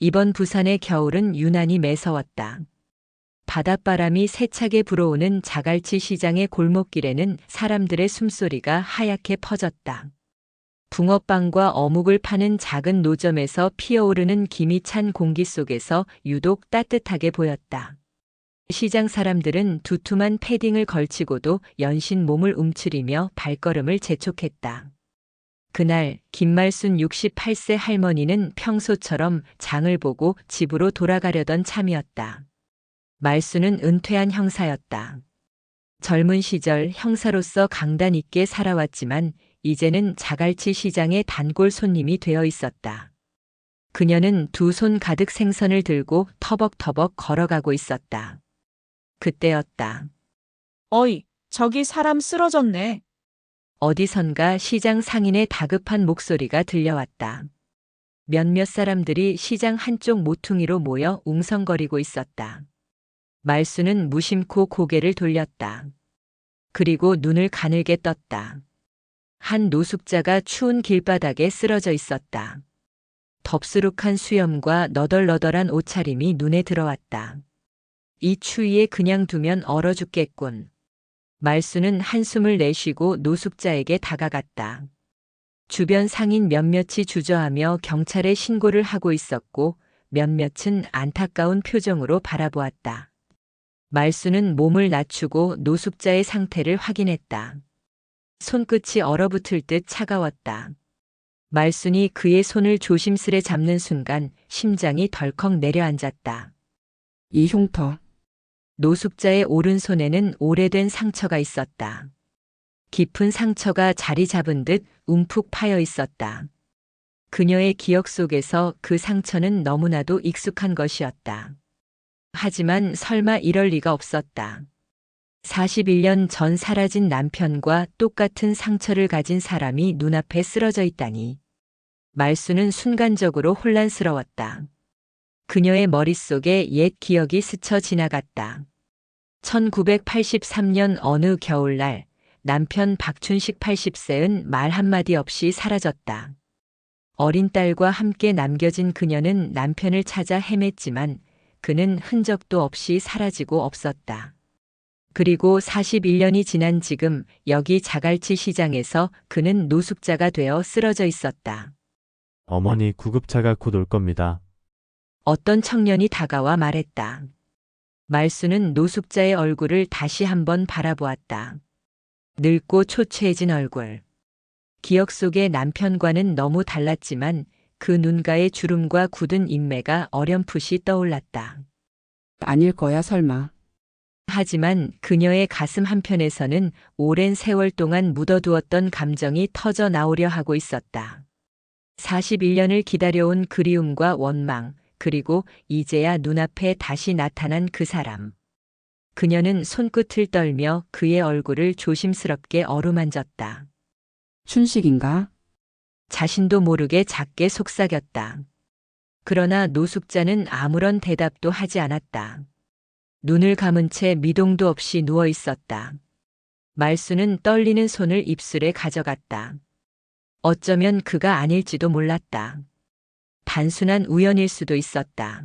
이번 부산의 겨울은 유난히 매서웠다. 바닷바람이 세차게 불어오는 자갈치 시장의 골목길에는 사람들의 숨소리가 하얗게 퍼졌다. 붕어빵과 어묵을 파는 작은 노점에서 피어오르는 김이 찬 공기 속에서 유독 따뜻하게 보였다. 시장 사람들은 두툼한 패딩을 걸치고도 연신 몸을 움츠리며 발걸음을 재촉했다. 그날 김말순 68세 할머니는 평소처럼 장을 보고 집으로 돌아가려던 참이었다. 말순은 은퇴한 형사였다. 젊은 시절 형사로서 강단 있게 살아왔지만 이제는 자갈치 시장의 단골 손님이 되어 있었다. 그녀는 두 손 가득 생선을 들고 터벅터벅 걸어가고 있었다. 그때였다. 어이, 저기 사람 쓰러졌네. 어디선가 시장 상인의 다급한 목소리가 들려왔다. 몇몇 사람들이 시장 한쪽 모퉁이로 모여 웅성거리고 있었다. 말수는 무심코 고개를 돌렸다. 그리고 눈을 가늘게 떴다. 한 노숙자가 추운 길바닥에 쓰러져 있었다. 덥수룩한 수염과 너덜너덜한 옷차림이 눈에 들어왔다. 이 추위에 그냥 두면 얼어 죽겠군. 말수는 한숨을 내쉬고 노숙자에게 다가갔다. 주변 상인 몇몇이 주저하며 경찰에 신고를 하고 있었고 몇몇은 안타까운 표정으로 바라보았다. 말수는 몸을 낮추고 노숙자의 상태를 확인했다. 손끝이 얼어붙을 듯 차가웠다. 말순이 그의 손을 조심스레 잡는 순간 심장이 덜컥 내려앉았다. 이 흉터. 노숙자의 오른손에는 오래된 상처가 있었다. 깊은 상처가 자리 잡은 듯 움푹 파여 있었다. 그녀의 기억 속에서 그 상처는 너무나도 익숙한 것이었다. 하지만 설마 이럴 리가 없었다. 41년 전 사라진 남편과 똑같은 상처를 가진 사람이 눈앞에 쓰러져 있다니. 말수는 순간적으로 혼란스러웠다. 그녀의 머릿속에 옛 기억이 스쳐 지나갔다. 1983년 어느 겨울날 남편 박춘식 80세은 말 한마디 없이 사라졌다. 어린 딸과 함께 남겨진 그녀는 남편을 찾아 헤맸지만 그는 흔적도 없이 사라지고 없었다. 그리고 41년이 지난 지금 여기 자갈치 시장에서 그는 노숙자가 되어 쓰러져 있었다. 어머니 구급차가 곧 올 겁니다. 어떤 청년이 다가와 말했다. 말수는 노숙자의 얼굴을 다시 한번 바라보았다. 늙고 초췌해진 얼굴. 기억 속의 남편과는 너무 달랐지만 그 눈가의 주름과 굳은 인매가 어렴풋이 떠올랐다. 아닐 거야 설마. 하지만 그녀의 가슴 한편에서는 오랜 세월 동안 묻어두었던 감정이 터져 나오려 하고 있었다. 41년을 기다려온 그리움과 원망, 그리고 이제야 눈앞에 다시 나타난 그 사람. 그녀는 손끝을 떨며 그의 얼굴을 조심스럽게 어루만졌다. 춘식인가? 자신도 모르게 작게 속삭였다. 그러나 노숙자는 아무런 대답도 하지 않았다. 눈을 감은 채 미동도 없이 누워 있었다. 말수는 떨리는 손을 입술에 가져갔다. 어쩌면 그가 아닐지도 몰랐다. 단순한 우연일 수도 있었다.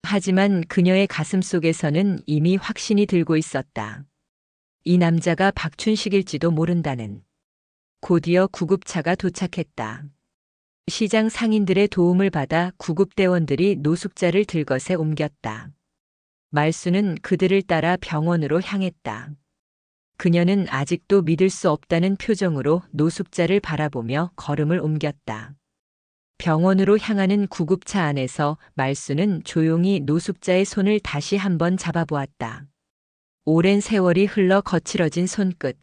하지만 그녀의 가슴 속에서는 이미 확신이 들고 있었다. 이 남자가 박춘식일지도 모른다는. 곧이어 구급차가 도착했다. 시장 상인들의 도움을 받아 구급대원들이 노숙자를 들것에 옮겼다. 말수는 그들을 따라 병원으로 향했다. 그녀는 아직도 믿을 수 없다는 표정으로 노숙자를 바라보며 걸음을 옮겼다. 병원으로 향하는 구급차 안에서 말수는 조용히 노숙자의 손을 다시 한번 잡아보았다. 오랜 세월이 흘러 거칠어진 손끝.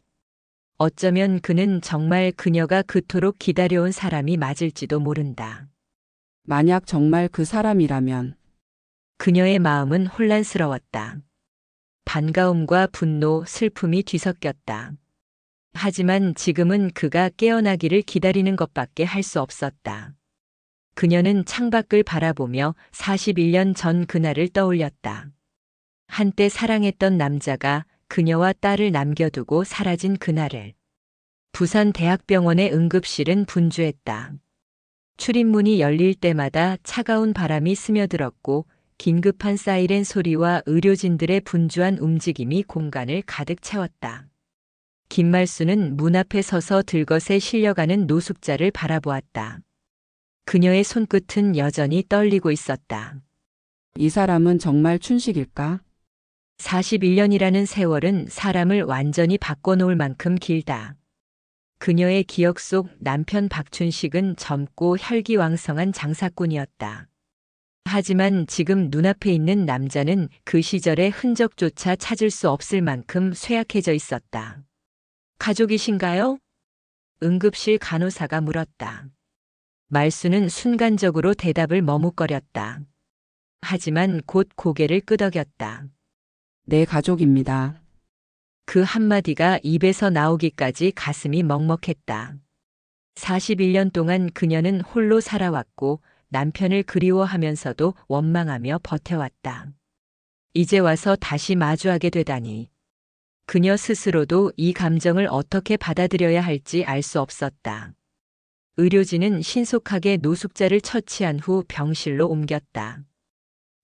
어쩌면 그는 정말 그녀가 그토록 기다려온 사람이 맞을지도 모른다. 만약 정말 그 사람이라면 그녀의 마음은 혼란스러웠다. 반가움과 분노, 슬픔이 뒤섞였다. 하지만 지금은 그가 깨어나기를 기다리는 것밖에 할 수 없었다. 그녀는 창밖을 바라보며 41년 전 그날을 떠올렸다. 한때 사랑했던 남자가 그녀와 딸을 남겨두고 사라진 그날을. 부산대학병원의 응급실은 분주했다. 출입문이 열릴 때마다 차가운 바람이 스며들었고 긴급한 사이렌 소리와 의료진들의 분주한 움직임이 공간을 가득 채웠다. 김말수는 문 앞에 서서 들것에 실려가는 노숙자를 바라보았다. 그녀의 손끝은 여전히 떨리고 있었다. 이 사람은 정말 춘식일까? 41년이라는 세월은 사람을 완전히 바꿔놓을 만큼 길다. 그녀의 기억 속 남편 박춘식은 젊고 혈기왕성한 장사꾼이었다. 하지만 지금 눈앞에 있는 남자는 그 시절의 흔적조차 찾을 수 없을 만큼 쇠약해져 있었다. 가족이신가요? 응급실 간호사가 물었다. 말수는 순간적으로 대답을 머뭇거렸다. 하지만 곧 고개를 끄덕였다. 내 가족입니다. 그 한마디가 입에서 나오기까지 가슴이 먹먹했다. 41년 동안 그녀는 홀로 살아왔고 남편을 그리워하면서도 원망하며 버텨왔다. 이제 와서 다시 마주하게 되다니. 그녀 스스로도 이 감정을 어떻게 받아들여야 할지 알 수 없었다. 의료진은 신속하게 노숙자를 처치한 후 병실로 옮겼다.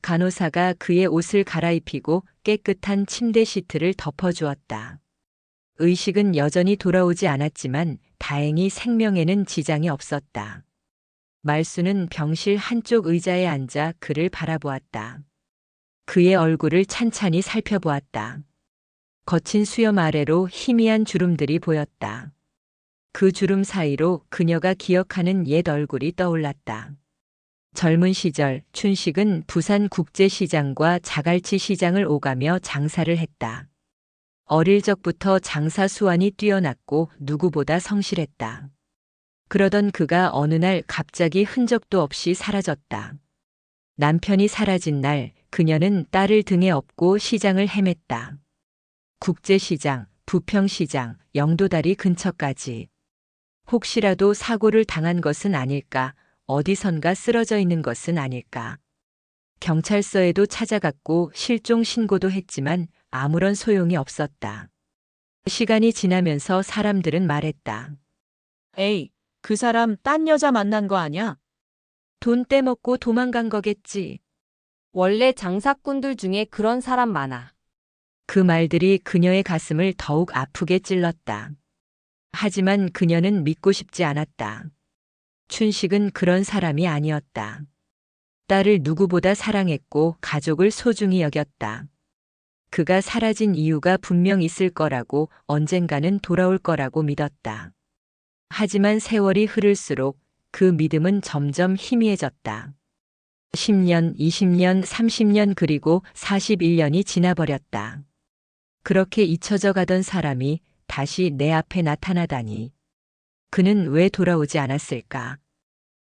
간호사가 그의 옷을 갈아입히고 깨끗한 침대 시트를 덮어주었다. 의식은 여전히 돌아오지 않았지만 다행히 생명에는 지장이 없었다. 말수는 병실 한쪽 의자에 앉아 그를 바라보았다. 그의 얼굴을 찬찬히 살펴보았다. 거친 수염 아래로 희미한 주름들이 보였다. 그 주름 사이로 그녀가 기억하는 옛 얼굴이 떠올랐다. 젊은 시절 춘식은 부산 국제시장과 자갈치 시장을 오가며 장사를 했다. 어릴 적부터 장사 수완이 뛰어났고 누구보다 성실했다. 그러던 그가 어느 날 갑자기 흔적도 없이 사라졌다. 남편이 사라진 날 그녀는 딸을 등에 업고 시장을 헤맸다. 국제시장, 부평시장, 영도다리 근처까지. 혹시라도 사고를 당한 것은 아닐까, 어디선가 쓰러져 있는 것은 아닐까. 경찰서에도 찾아갔고 실종 신고도 했지만 아무런 소용이 없었다. 시간이 지나면서 사람들은 말했다. 에이, 그 사람 딴 여자 만난 거 아냐? 돈 떼먹고 도망간 거겠지. 원래 장사꾼들 중에 그런 사람 많아. 그 말들이 그녀의 가슴을 더욱 아프게 찔렀다. 하지만 그녀는 믿고 싶지 않았다. 춘식은 그런 사람이 아니었다. 딸을 누구보다 사랑했고 가족을 소중히 여겼다. 그가 사라진 이유가 분명 있을 거라고, 언젠가는 돌아올 거라고 믿었다. 하지만 세월이 흐를수록 그 믿음은 점점 희미해졌다. 10년, 20년, 30년 그리고 41년이 지나버렸다. 그렇게 잊혀져 가던 사람이 다시 내 앞에 나타나다니. 그는 왜 돌아오지 않았을까?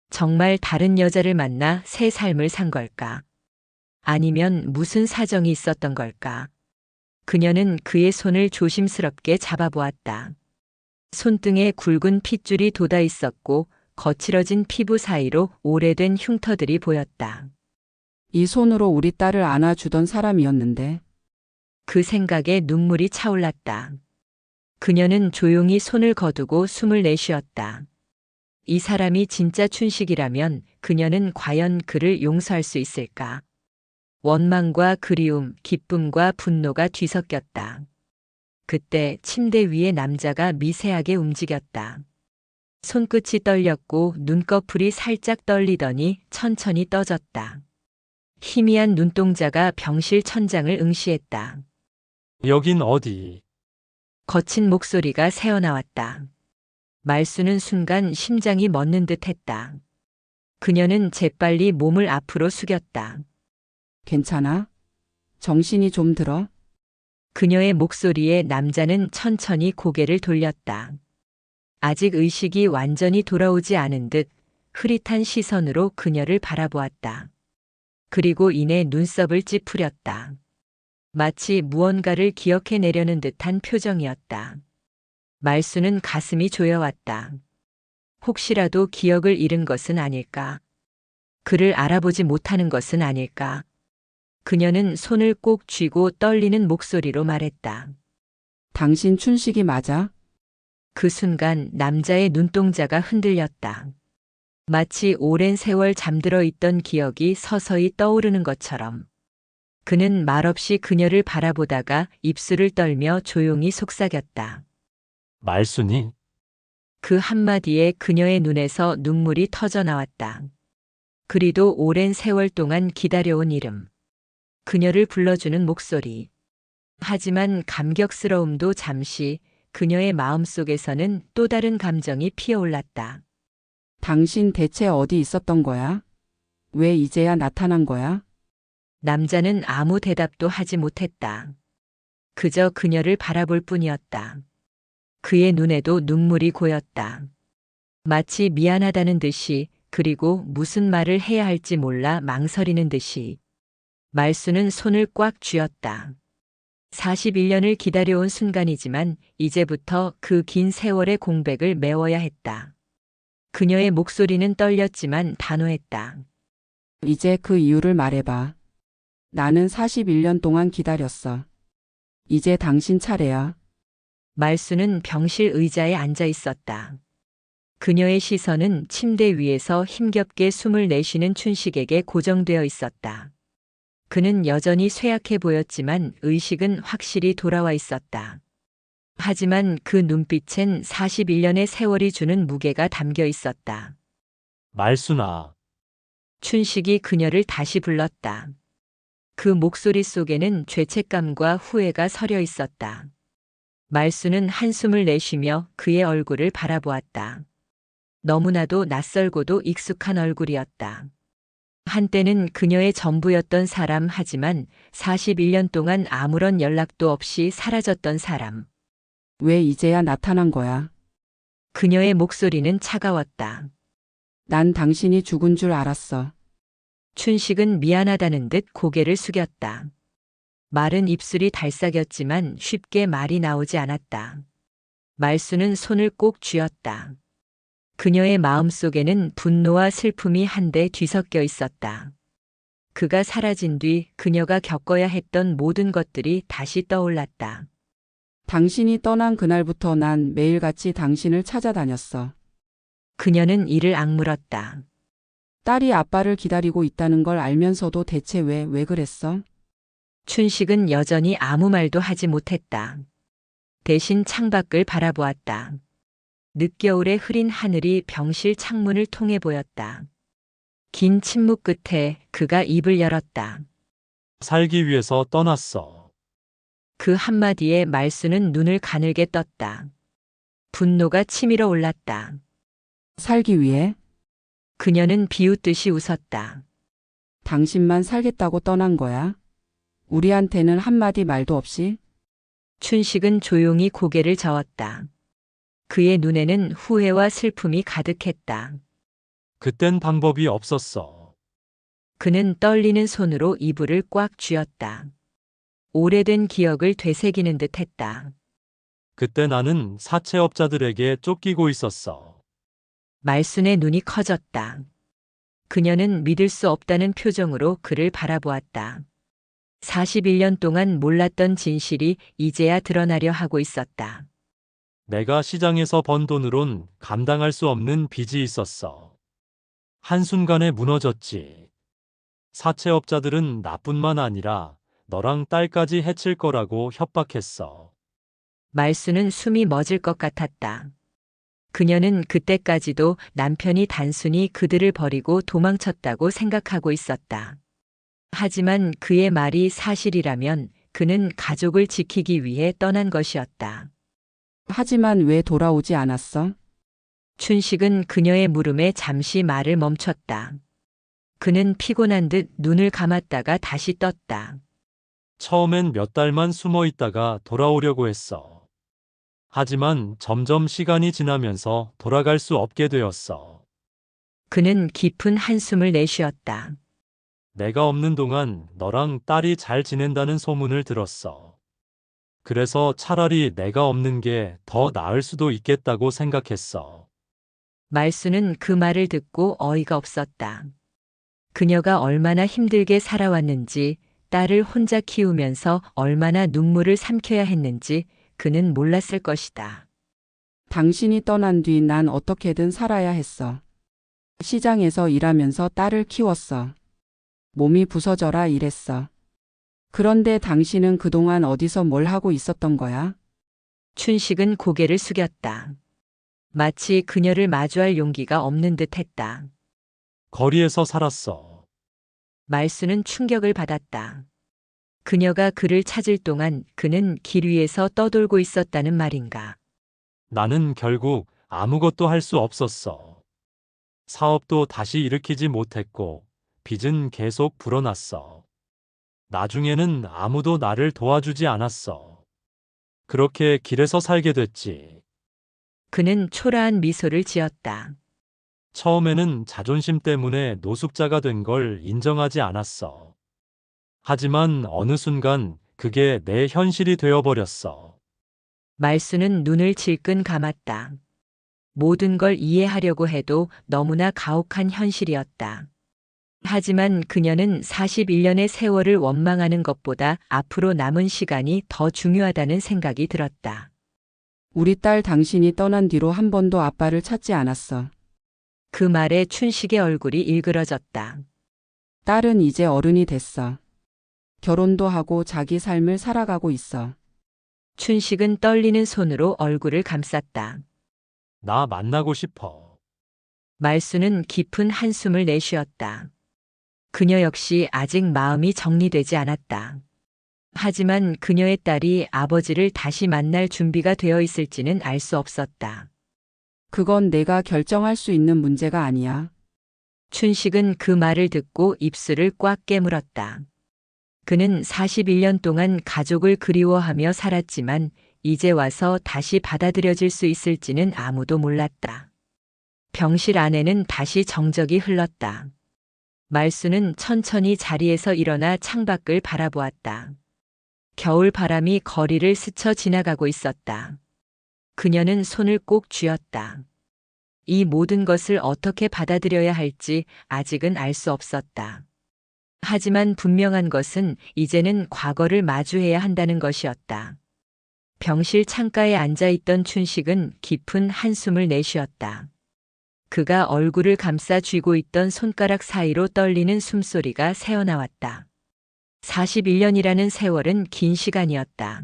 정말 다른 여자를 만나 새 삶을 산 걸까? 아니면 무슨 사정이 있었던 걸까? 그녀는 그의 손을 조심스럽게 잡아보았다. 손등에 굵은 핏줄이 돋아 있었고 거칠어진 피부 사이로 오래된 흉터들이 보였다. 이 손으로 우리 딸을 안아주던 사람이었는데. 그 생각에 눈물이 차올랐다. 그녀는 조용히 손을 거두고 숨을 내쉬었다. 이 사람이 진짜 춘식이라면 그녀는 과연 그를 용서할 수 있을까? 원망과 그리움, 기쁨과 분노가 뒤섞였다. 그때 침대 위에 남자가 미세하게 움직였다. 손끝이 떨렸고 눈꺼풀이 살짝 떨리더니 천천히 떠졌다. 희미한 눈동자가 병실 천장을 응시했다. 여긴 어디? 거친 목소리가 새어나왔다. 말수는 순간 심장이 멎는 듯 했다. 그녀는 재빨리 몸을 앞으로 숙였다. 괜찮아? 정신이 좀 들어? 그녀의 목소리에 남자는 천천히 고개를 돌렸다. 아직 의식이 완전히 돌아오지 않은 듯 흐릿한 시선으로 그녀를 바라보았다. 그리고 이내 눈썹을 찌푸렸다. 마치 무언가를 기억해내려는 듯한 표정이었다. 말수는 가슴이 조여왔다. 혹시라도 기억을 잃은 것은 아닐까? 그를 알아보지 못하는 것은 아닐까? 그녀는 손을 꼭 쥐고 떨리는 목소리로 말했다. 당신 춘식이 맞아? 그 순간 남자의 눈동자가 흔들렸다. 마치 오랜 세월 잠들어 있던 기억이 서서히 떠오르는 것처럼 그는 말없이 그녀를 바라보다가 입술을 떨며 조용히 속삭였다. 말순이? 그 한마디에 그녀의 눈에서 눈물이 터져 나왔다. 그리도 오랜 세월 동안 기다려온 이름. 그녀를 불러주는 목소리. 하지만 감격스러움도 잠시 그녀의 마음속에서는 또 다른 감정이 피어올랐다. 당신 대체 어디 있었던 거야? 왜 이제야 나타난 거야? 남자는 아무 대답도 하지 못했다. 그저 그녀를 바라볼 뿐이었다. 그의 눈에도 눈물이 고였다. 마치 미안하다는 듯이, 그리고 무슨 말을 해야 할지 몰라 망설이는 듯이. 말수는 손을 꽉 쥐었다. 41년을 기다려온 순간이지만 이제부터 그 긴 세월의 공백을 메워야 했다. 그녀의 목소리는 떨렸지만 단호했다. 이제 그 이유를 말해봐. 나는 41년 동안 기다렸어. 이제 당신 차례야. 말수는 병실 의자에 앉아 있었다. 그녀의 시선은 침대 위에서 힘겹게 숨을 내쉬는 춘식에게 고정되어 있었다. 그는 여전히 쇠약해 보였지만 의식은 확실히 돌아와 있었다. 하지만 그 눈빛엔 41년의 세월이 주는 무게가 담겨 있었다. 말순아. 춘식이 그녀를 다시 불렀다. 그 목소리 속에는 죄책감과 후회가 서려 있었다. 말수는 한숨을 내쉬며 그의 얼굴을 바라보았다. 너무나도 낯설고도 익숙한 얼굴이었다. 한때는 그녀의 전부였던 사람, 하지만 41년 동안 아무런 연락도 없이 사라졌던 사람. 왜 이제야 나타난 거야? 그녀의 목소리는 차가웠다. 난 당신이 죽은 줄 알았어. 춘식은 미안하다는 듯 고개를 숙였다. 마른 입술이 달싹였지만 쉽게 말이 나오지 않았다. 말수는 손을 꼭 쥐었다. 그녀의 마음속에는 분노와 슬픔이 한데 뒤섞여 있었다. 그가 사라진 뒤 그녀가 겪어야 했던 모든 것들이 다시 떠올랐다. 당신이 떠난 그날부터 난 매일같이 당신을 찾아다녔어. 그녀는 이를 악물었다. 딸이 아빠를 기다리고 있다는 걸 알면서도 대체 왜 그랬어? 춘식은 여전히 아무 말도 하지 못했다. 대신 창밖을 바라보았다. 늦겨울의 흐린 하늘이 병실 창문을 통해 보였다. 긴 침묵 끝에 그가 입을 열었다. 살기 위해서 떠났어. 그 한마디에 말수는 눈을 가늘게 떴다. 분노가 치밀어 올랐다. 살기 위해? 그녀는 비웃듯이 웃었다. 당신만 살겠다고 떠난 거야? 우리한테는 한마디 말도 없이? 춘식은 조용히 고개를 저었다. 그의 눈에는 후회와 슬픔이 가득했다. 그땐 방법이 없었어. 그는 떨리는 손으로 이불을 꽉 쥐었다. 오래된 기억을 되새기는 듯 했다. 그때 나는 사채업자들에게 쫓기고 있었어. 말순의 눈이 커졌다. 그녀는 믿을 수 없다는 표정으로 그를 바라보았다. 41년 동안 몰랐던 진실이 이제야 드러나려 하고 있었다. 내가 시장에서 번 돈으론 감당할 수 없는 빚이 있었어. 한순간에 무너졌지. 사채업자들은 나뿐만 아니라 너랑 딸까지 해칠 거라고 협박했어. 말수는 숨이 멎을 것 같았다. 그녀는 그때까지도 남편이 단순히 그들을 버리고 도망쳤다고 생각하고 있었다. 하지만 그의 말이 사실이라면 그는 가족을 지키기 위해 떠난 것이었다. 하지만 왜 돌아오지 않았어? 춘식은 그녀의 물음에 잠시 말을 멈췄다. 그는 피곤한 듯 눈을 감았다가 다시 떴다. 처음엔 몇 달만 숨어 있다가 돌아오려고 했어. 하지만 점점 시간이 지나면서 돌아갈 수 없게 되었어. 그는 깊은 한숨을 내쉬었다. 내가 없는 동안 너랑 딸이 잘 지낸다는 소문을 들었어. 그래서 차라리 내가 없는 게 더 나을 수도 있겠다고 생각했어. 말수는 그 말을 듣고 어이가 없었다. 그녀가 얼마나 힘들게 살아왔는지, 딸을 혼자 키우면서 얼마나 눈물을 삼켜야 했는지 그는 몰랐을 것이다. 당신이 떠난 뒤 난 어떻게든 살아야 했어. 시장에서 일하면서 딸을 키웠어. 몸이 부서져라 이랬어. 그런데 당신은 그동안 어디서 뭘 하고 있었던 거야? 춘식은 고개를 숙였다. 마치 그녀를 마주할 용기가 없는 듯 했다. 거리에서 살았어. 말수는 충격을 받았다. 그녀가 그를 찾을 동안 그는 길 위에서 떠돌고 있었다는 말인가. 나는 결국 아무것도 할 수 없었어. 사업도 다시 일으키지 못했고, 빚은 계속 불어났어. 나중에는 아무도 나를 도와주지 않았어. 그렇게 길에서 살게 됐지. 그는 초라한 미소를 지었다. 처음에는 자존심 때문에 노숙자가 된 걸 인정하지 않았어. 하지만 어느 순간 그게 내 현실이 되어버렸어. 말수는 눈을 질끈 감았다. 모든 걸 이해하려고 해도 너무나 가혹한 현실이었다. 하지만 그녀는 41년의 세월을 원망하는 것보다 앞으로 남은 시간이 더 중요하다는 생각이 들었다. 우리 딸 당신이 떠난 뒤로 한 번도 아빠를 찾지 않았어. 그 말에 춘식의 얼굴이 일그러졌다. 딸은 이제 어른이 됐어. 결혼도 하고 자기 삶을 살아가고 있어. 춘식은 떨리는 손으로 얼굴을 감쌌다. 나 만나고 싶어. 말수는 깊은 한숨을 내쉬었다. 그녀 역시 아직 마음이 정리되지 않았다. 하지만 그녀의 딸이 아버지를 다시 만날 준비가 되어 있을지는 알 수 없었다. 그건 내가 결정할 수 있는 문제가 아니야. 춘식은 그 말을 듣고 입술을 꽉 깨물었다. 그는 41년 동안 가족을 그리워하며 살았지만 이제 와서 다시 받아들여질 수 있을지는 아무도 몰랐다. 병실 안에는 다시 정적이 흘렀다. 말수는 천천히 자리에서 일어나 창밖을 바라보았다. 겨울 바람이 거리를 스쳐 지나가고 있었다. 그녀는 손을 꼭 쥐었다. 이 모든 것을 어떻게 받아들여야 할지 아직은 알 수 없었다. 하지만 분명한 것은 이제는 과거를 마주해야 한다는 것이었다. 병실 창가에 앉아 있던 춘식은 깊은 한숨을 내쉬었다. 그가 얼굴을 감싸 쥐고 있던 손가락 사이로 떨리는 숨소리가 새어나왔다. 41년이라는 세월은 긴 시간이었다.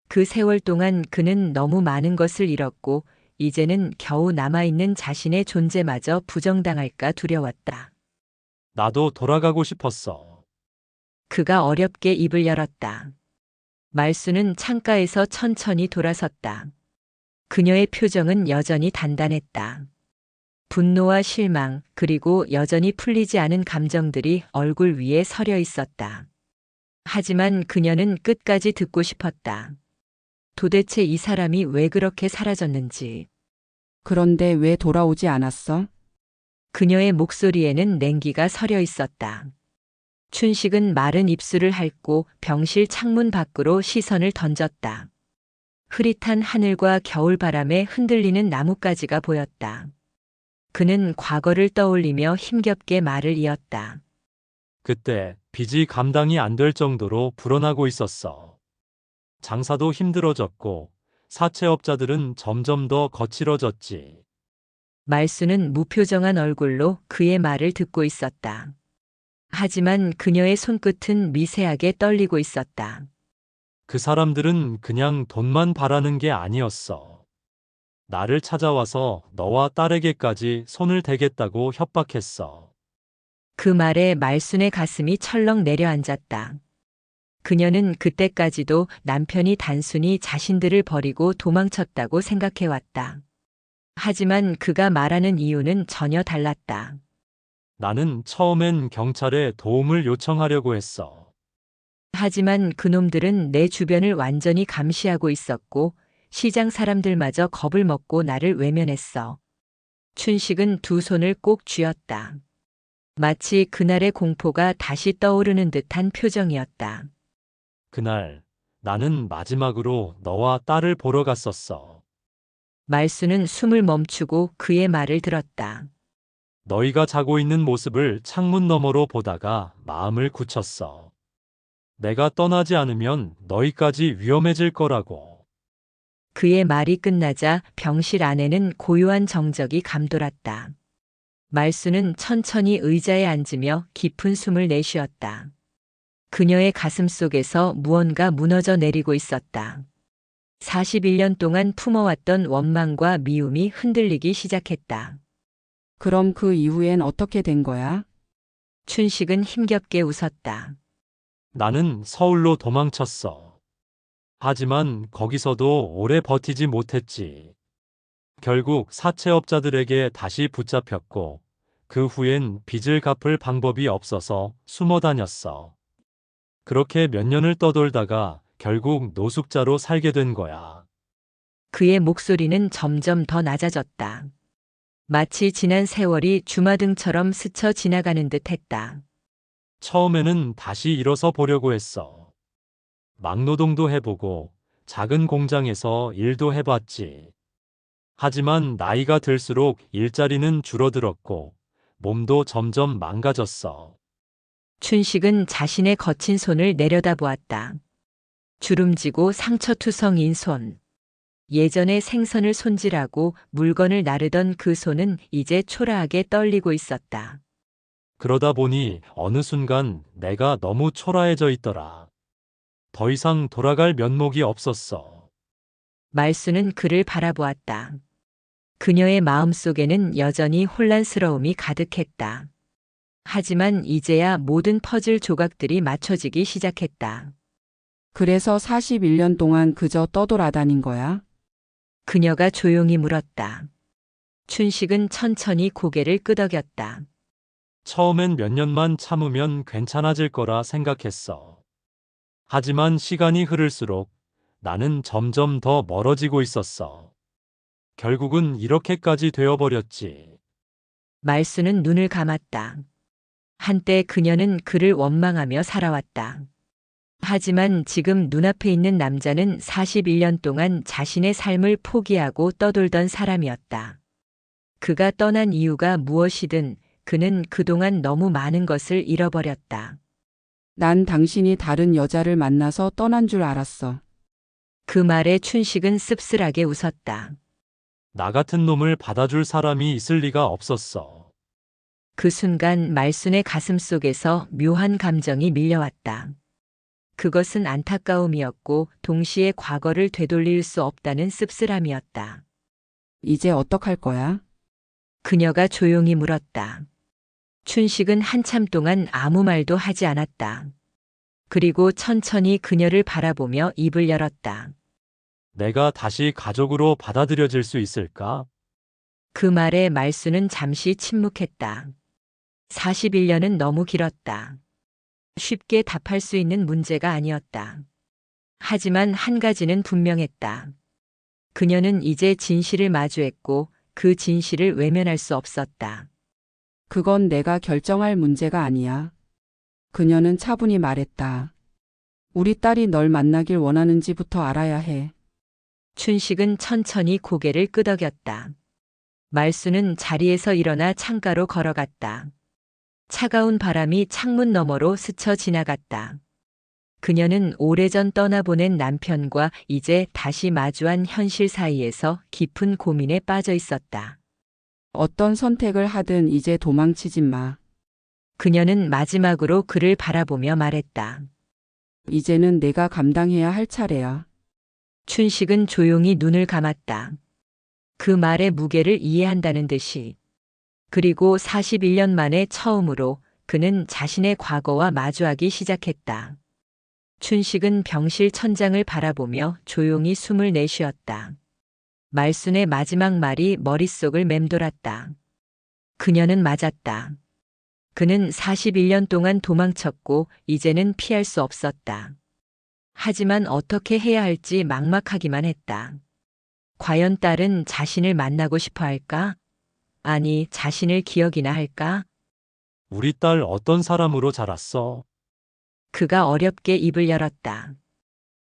그 세월 동안 그는 너무 많은 것을 잃었고 이제는 겨우 남아있는 자신의 존재마저 부정당할까 두려웠다. 나도 돌아가고 싶었어. 그가 어렵게 입을 열었다. 말수는 창가에서 천천히 돌아섰다. 그녀의 표정은 여전히 단단했다. 분노와 실망, 그리고 여전히 풀리지 않은 감정들이 얼굴 위에 서려 있었다. 하지만 그녀는 끝까지 듣고 싶었다. 도대체 이 사람이 왜 그렇게 사라졌는지. 그런데 왜 돌아오지 않았어? 그녀의 목소리에는 냉기가 서려 있었다. 춘식은 마른 입술을 핥고 병실 창문 밖으로 시선을 던졌다. 흐릿한 하늘과 겨울바람에 흔들리는 나뭇가지가 보였다. 그는 과거를 떠올리며 힘겹게 말을 이었다. 그때 빚이 감당이 안 될 정도로 불어나고 있었어. 장사도 힘들어졌고 사채업자들은 점점 더 거칠어졌지. 말수는 무표정한 얼굴로 그의 말을 듣고 있었다. 하지만 그녀의 손끝은 미세하게 떨리고 있었다. 그 사람들은 그냥 돈만 바라는 게 아니었어. 나를 찾아와서 너와 딸에게까지 손을 대겠다고 협박했어. 그 말에 말순의 가슴이 철렁 내려앉았다. 그녀는 그때까지도 남편이 단순히 자신들을 버리고 도망쳤다고 생각해왔다. 하지만 그가 말하는 이유는 전혀 달랐다. 나는 처음엔 경찰에 도움을 요청하려고 했어. 하지만 그놈들은 내 주변을 완전히 감시하고 있었고 시장 사람들마저 겁을 먹고 나를 외면했어. 춘식은 두 손을 꼭 쥐었다. 마치 그날의 공포가 다시 떠오르는 듯한 표정이었다. 그날 나는 마지막으로 너와 딸을 보러 갔었어. 말수는 숨을 멈추고 그의 말을 들었다. 너희가 자고 있는 모습을 창문 너머로 보다가 마음을 굳혔어. 내가 떠나지 않으면 너희까지 위험해질 거라고. 그의 말이 끝나자 병실 안에는 고요한 정적이 감돌았다. 말수는 천천히 의자에 앉으며 깊은 숨을 내쉬었다. 그녀의 가슴 속에서 무언가 무너져 내리고 있었다. 41년 동안 품어왔던 원망과 미움이 흔들리기 시작했다. 그럼 그 이후엔 어떻게 된 거야? 춘식은 힘겹게 웃었다. 나는 서울로 도망쳤어. 하지만 거기서도 오래 버티지 못했지. 결국 사채업자들에게 다시 붙잡혔고, 그 후엔 빚을 갚을 방법이 없어서 숨어 다녔어. 그렇게 몇 년을 떠돌다가 결국 노숙자로 살게 된 거야. 그의 목소리는 점점 더 낮아졌다. 마치 지난 세월이 주마등처럼 스쳐 지나가는 듯 했다. 처음에는 다시 일어서 보려고 했어. 막노동도 해보고 작은 공장에서 일도 해봤지. 하지만 나이가 들수록 일자리는 줄어들었고 몸도 점점 망가졌어. 춘식은 자신의 거친 손을 내려다보았다. 주름지고 상처투성인 손. 예전에 생선을 손질하고 물건을 나르던 그 손은 이제 초라하게 떨리고 있었다. 그러다 보니 어느 순간 내가 너무 초라해져 있더라. 더 이상 돌아갈 면목이 없었어. 말수는 그를 바라보았다. 그녀의 마음속에는 여전히 혼란스러움이 가득했다. 하지만 이제야 모든 퍼즐 조각들이 맞춰지기 시작했다. 그래서 41년 동안 그저 떠돌아다닌 거야? 그녀가 조용히 물었다. 춘식은 천천히 고개를 끄덕였다. 처음엔 몇 년만 참으면 괜찮아질 거라 생각했어. 하지만 시간이 흐를수록 나는 점점 더 멀어지고 있었어. 결국은 이렇게까지 되어버렸지. 말수는 눈을 감았다. 한때 그녀는 그를 원망하며 살아왔다. 하지만 지금 눈앞에 있는 남자는 41년 동안 자신의 삶을 포기하고 떠돌던 사람이었다. 그가 떠난 이유가 무엇이든 그는 그동안 너무 많은 것을 잃어버렸다. 난 당신이 다른 여자를 만나서 떠난 줄 알았어. 그 말에 춘식은 씁쓸하게 웃었다. 나 같은 놈을 받아줄 사람이 있을 리가 없었어. 그 순간 말순의 가슴 속에서 묘한 감정이 밀려왔다. 그것은 안타까움이었고 동시에 과거를 되돌릴 수 없다는 씁쓸함이었다. 이제 어떡할 거야? 그녀가 조용히 물었다. 춘식은 한참 동안 아무 말도 하지 않았다. 그리고 천천히 그녀를 바라보며 입을 열었다. 내가 다시 가족으로 받아들여질 수 있을까? 그 말에 말수는 잠시 침묵했다. 41년은 너무 길었다. 쉽게 답할 수 있는 문제가 아니었다. 하지만 한 가지는 분명했다. 그녀는 이제 진실을 마주했고 그 진실을 외면할 수 없었다. 그건 내가 결정할 문제가 아니야. 그녀는 차분히 말했다. 우리 딸이 널 만나길 원하는지부터 알아야 해. 춘식은 천천히 고개를 끄덕였다. 말수는 자리에서 일어나 창가로 걸어갔다. 차가운 바람이 창문 너머로 스쳐 지나갔다. 그녀는 오래전 떠나보낸 남편과 이제 다시 마주한 현실 사이에서 깊은 고민에 빠져 있었다. 어떤 선택을 하든 이제 도망치지 마. 그녀는 마지막으로 그를 바라보며 말했다. 이제는 내가 감당해야 할 차례야. 춘식은 조용히 눈을 감았다. 그 말의 무게를 이해한다는 듯이. 그리고 41년 만에 처음으로 그는 자신의 과거와 마주하기 시작했다. 춘식은 병실 천장을 바라보며 조용히 숨을 내쉬었다. 말순의 마지막 말이 머릿속을 맴돌았다. 그녀는 맞았다. 그는 41년 동안 도망쳤고 이제는 피할 수 없었다. 하지만 어떻게 해야 할지 막막하기만 했다. 과연 딸은 자신을 만나고 싶어 할까? 아니, 자신을 기억이나 할까? 우리 딸 어떤 사람으로 자랐어? 그가 어렵게 입을 열었다.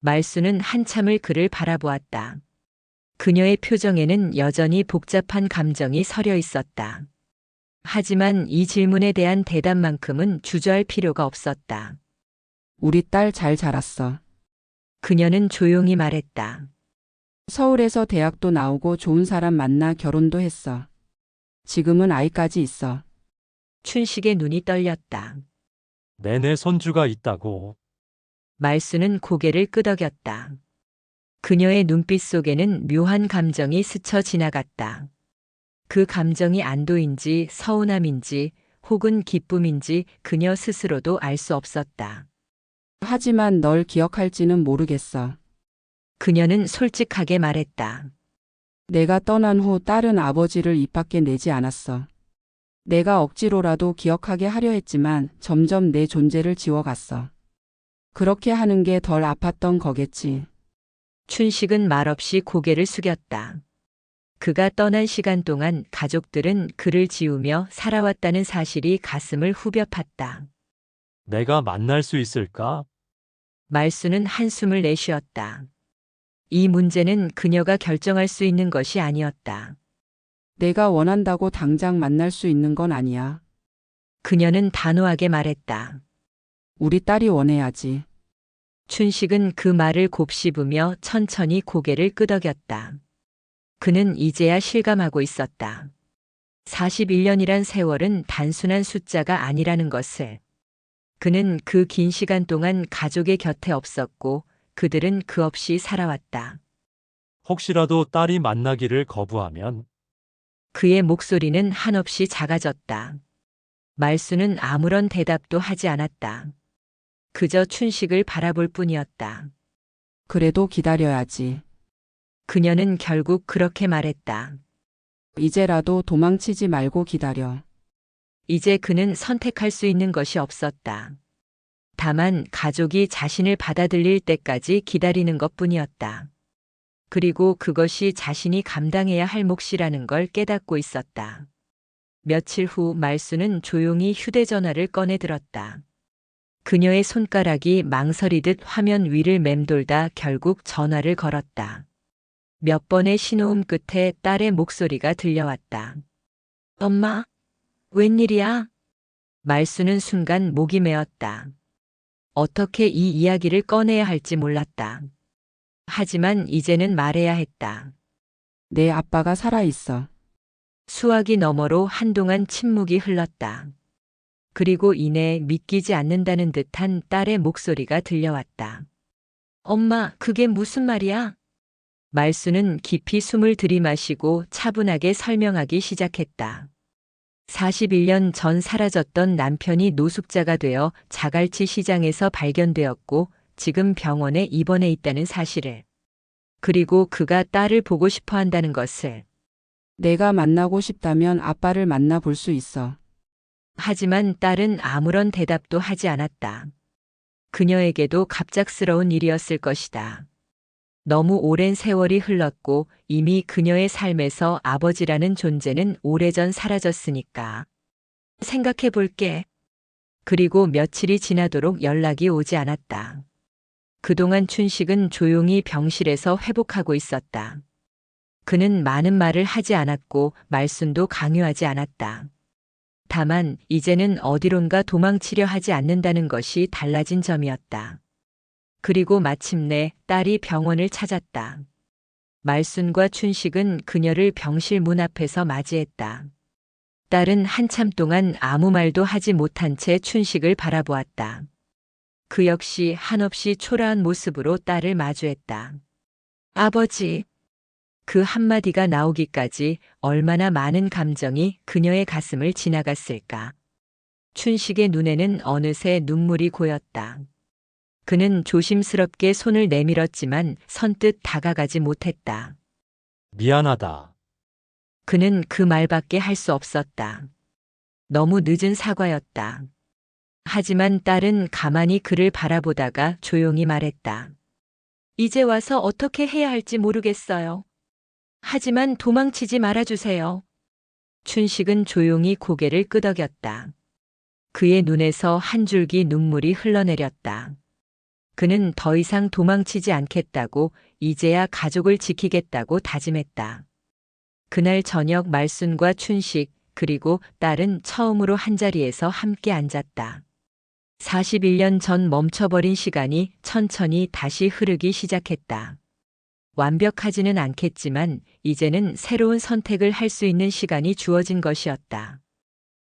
말수는 한참을 그를 바라보았다. 그녀의 표정에는 여전히 복잡한 감정이 서려 있었다. 하지만 이 질문에 대한 대답만큼은 주저할 필요가 없었다. 우리 딸 잘 자랐어. 그녀는 조용히 말했다. 서울에서 대학도 나오고 좋은 사람 만나 결혼도 했어. 지금은 아이까지 있어. 춘식의 눈이 떨렸다. 내내 손주가 있다고. 말수는 고개를 끄덕였다. 그녀의 눈빛 속에는 묘한 감정이 스쳐 지나갔다. 그 감정이 안도인지 서운함인지 혹은 기쁨인지 그녀 스스로도 알 수 없었다. 하지만 널 기억할지는 모르겠어. 그녀는 솔직하게 말했다. 내가 떠난 후 딸은 아버지를 입 밖에 내지 않았어. 내가 억지로라도 기억하게 하려 했지만 점점 내 존재를 지워갔어. 그렇게 하는 게 덜 아팠던 거겠지. 춘식은 말없이 고개를 숙였다. 그가 떠난 시간 동안 가족들은 그를 지우며 살아왔다는 사실이 가슴을 후벼 팠다. 내가 만날 수 있을까? 말수는 한숨을 내쉬었다. 이 문제는 그녀가 결정할 수 있는 것이 아니었다. 내가 원한다고 당장 만날 수 있는 건 아니야. 그녀는 단호하게 말했다. 우리 딸이 원해야지. 춘식은 그 말을 곱씹으며 천천히 고개를 끄덕였다. 그는 이제야 실감하고 있었다. 41년이란 세월은 단순한 숫자가 아니라는 것을. 그는 그 긴 시간 동안 가족의 곁에 없었고 그들은 그 없이 살아왔다. 혹시라도 딸이 만나기를 거부하면 그의 목소리는 한없이 작아졌다. 말수는 아무런 대답도 하지 않았다. 그저 춘식을 바라볼 뿐이었다. 그래도 기다려야지. 그녀는 결국 그렇게 말했다. 이제라도 도망치지 말고 기다려. 이제 그는 선택할 수 있는 것이 없었다. 다만 가족이 자신을 받아들일 때까지 기다리는 것뿐이었다. 그리고 그것이 자신이 감당해야 할 몫이라는 걸 깨닫고 있었다. 며칠 후 말수는 조용히 휴대전화를 꺼내 들었다. 그녀의 손가락이 망설이듯 화면 위를 맴돌다 결국 전화를 걸었다. 몇 번의 신호음 끝에 딸의 목소리가 들려왔다. 엄마, 웬일이야? 말수는 순간 목이 메었다. 어떻게 이 이야기를 꺼내야 할지 몰랐다. 하지만 이제는 말해야 했다. 내 아빠가 살아있어. 수화기 너머로 한동안 침묵이 흘렀다. 그리고 이내 믿기지 않는다는 듯한 딸의 목소리가 들려왔다. 엄마, 그게 무슨 말이야? 말수는 깊이 숨을 들이마시고 차분하게 설명하기 시작했다. 41년 전 사라졌던 남편이 노숙자가 되어 자갈치 시장에서 발견되었고 지금 병원에 입원해 있다는 사실을. 그리고 그가 딸을 보고 싶어 한다는 것을. 내가 만나고 싶다면 아빠를 만나볼 수 있어. 하지만 딸은 아무런 대답도 하지 않았다. 그녀에게도 갑작스러운 일이었을 것이다. 너무 오랜 세월이 흘렀고 이미 그녀의 삶에서 아버지라는 존재는 오래전 사라졌으니까. 생각해 볼게. 그리고 며칠이 지나도록 연락이 오지 않았다. 그동안 춘식은 조용히 병실에서 회복하고 있었다. 그는 많은 말을 하지 않았고 말순도 강요하지 않았다. 다만 이제는 어디론가 도망치려 하지 않는다는 것이 달라진 점이었다. 그리고 마침내 딸이 병원을 찾았다. 말순과 춘식은 그녀를 병실 문 앞에서 맞이했다. 딸은 한참 동안 아무 말도 하지 못한 채 춘식을 바라보았다. 그 역시 한없이 초라한 모습으로 딸을 마주했다. 아버지. 그 한마디가 나오기까지 얼마나 많은 감정이 그녀의 가슴을 지나갔을까. 춘식의 눈에는 어느새 눈물이 고였다. 그는 조심스럽게 손을 내밀었지만 선뜻 다가가지 못했다. 미안하다. 그는 그 말밖에 할 수 없었다. 너무 늦은 사과였다. 하지만 딸은 가만히 그를 바라보다가 조용히 말했다. 이제 와서 어떻게 해야 할지 모르겠어요. 하지만 도망치지 말아주세요. 춘식은 조용히 고개를 끄덕였다. 그의 눈에서 한 줄기 눈물이 흘러내렸다. 그는 더 이상 도망치지 않겠다고 이제야 가족을 지키겠다고 다짐했다. 그날 저녁 말순과 춘식 그리고 딸은 처음으로 한자리에서 함께 앉았다. 41년 전 멈춰버린 시간이 천천히 다시 흐르기 시작했다. 완벽하지는 않겠지만 이제는 새로운 선택을 할 수 있는 시간이 주어진 것이었다.